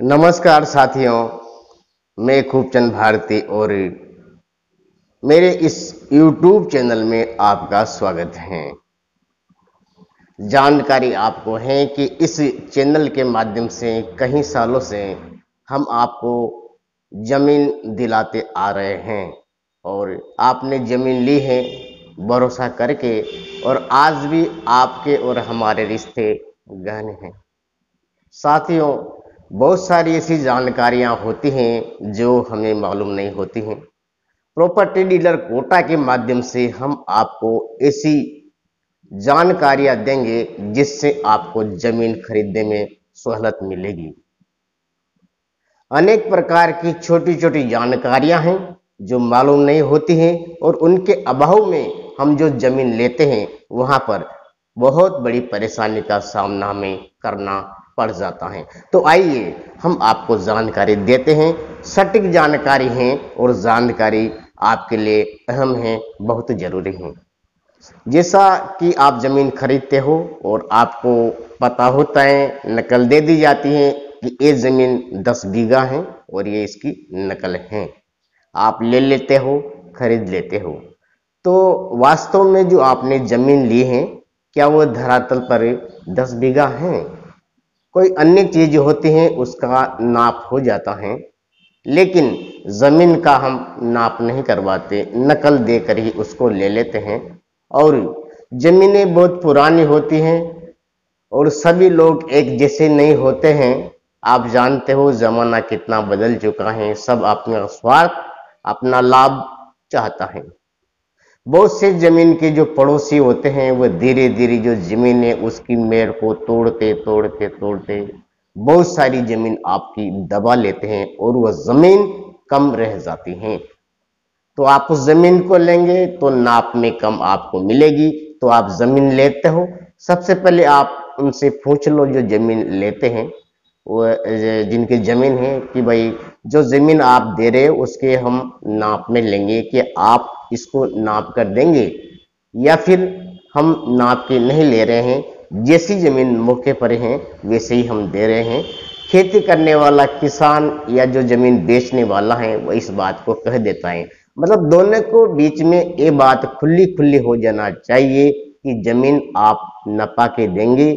नमस्कार साथियों, मैं खूबचंद भारती और मेरे इस YouTube चैनल में आपका स्वागत है। जानकारी आपको है कि इस चैनल के माध्यम से कई सालों से हम आपको जमीन दिलाते आ रहे हैं और आपने जमीन ली है भरोसा करके, और आज भी आपके और हमारे रिश्ते गहन हैं। साथियों, बहुत सारी ऐसी जानकारियां होती हैं जो हमें मालूम नहीं होती हैं। प्रॉपर्टी डीलर कोटा के माध्यम से हम आपको ऐसी जानकारियां देंगे जिससे आपको जमीन खरीदने में सहूलत मिलेगी। अनेक प्रकार की छोटी छोटी जानकारियां हैं जो मालूम नहीं होती हैं, और उनके अभाव में हम जो जमीन लेते हैं वहां पर बहुत बड़ी परेशानी का सामना हमें करना पड़ जाता है। तो आइए हम आपको जानकारी देते हैं। सटीक जानकारी है और जानकारी आपके लिए अहम है, बहुत जरूरी है। जैसा कि आप जमीन खरीदते हो और आपको पता होता है, नकल दे दी जाती है कि ये जमीन 10 बीघा है और ये इसकी नकल है। आप ले लेते हो, खरीद लेते हो। तो वास्तव में जो आपने जमीन ली है, क्या वो धरातल पर 10 बीघा है? कोई अन्य चीज होती है उसका नाप हो जाता है, लेकिन जमीन का हम नाप नहीं करवाते, नकल देकर ही उसको ले लेते हैं। और जमीनें बहुत पुरानी होती हैं और सभी लोग एक जैसे नहीं होते हैं। आप जानते हो जमाना कितना बदल चुका है, सब अपना स्वार्थ, अपना लाभ चाहता है। बहुत से जमीन के जो पड़ोसी होते हैं वो धीरे धीरे जो जमीन है उसकी मेड़ को तोड़ते तोड़ते तोड़ते बहुत सारी जमीन आपकी दबा लेते हैं और वह जमीन कम रह जाती है। तो आप उस जमीन को लेंगे तो नाप में कम आपको मिलेगी। तो आप जमीन लेते हो, सबसे पहले आप उनसे पूछ लो जो जमीन लेते हैं, वो जिनकी जमीन है, कि भाई जो जमीन आप दे रहे हो उसके हम नाप में लेंगे, कि आप इसको नाप कर देंगे या फिर हम नाप के नहीं ले रहे हैं, जैसी जमीन मौके पर है वैसे ही हम दे रहे हैं। खेती करने वाला किसान या जो जमीन बेचने वाला है वो इस बात को कह देता है। मतलब दोनों को बीच में ये बात खुली खुली हो जाना चाहिए कि जमीन आप नपा के देंगे,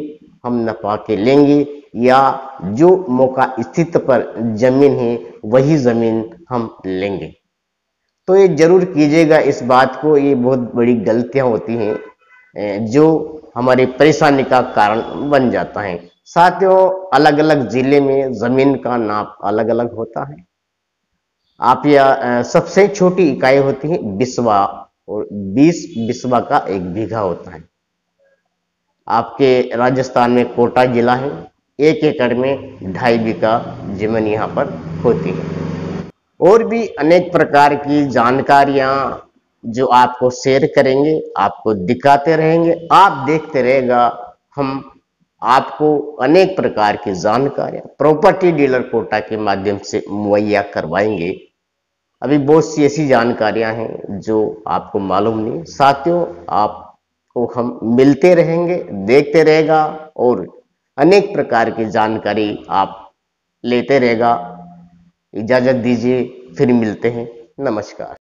हम नपा के लेंगे, या जो मौका स्थित पर जमीन है वही जमीन हम लेंगे। तो ये जरूर कीजिएगा इस बात को, ये बहुत बड़ी गलतियां होती हैं जो हमारी परेशानी का कारण बन जाता है। साथियों, अलग अलग जिले में जमीन का नाप अलग अलग होता है। आप या सबसे छोटी इकाई होती है बिस्वा, और 20 बिस्वा का 1 बीघा होता है। आपके राजस्थान में कोटा जिला है, 1 एकड़ में 2.5 बीघा जमीन यहाँ पर होती है। और भी अनेक प्रकार की जानकारियां जो आपको शेयर करेंगे, आपको दिखाते रहेंगे, आप देखते रहेगा। हम आपको अनेक प्रकार की जानकारियां प्रॉपर्टी डीलर कोटा के माध्यम से मुहैया करवाएंगे। अभी बहुत सी ऐसी जानकारियां हैं जो आपको मालूम नहीं। साथियों, आपको हम मिलते रहेंगे, देखते रहेगा और अनेक प्रकार की जानकारी आप लेते रहेगा। इजाजत दीजिए, फिर मिलते हैं। नमस्कार।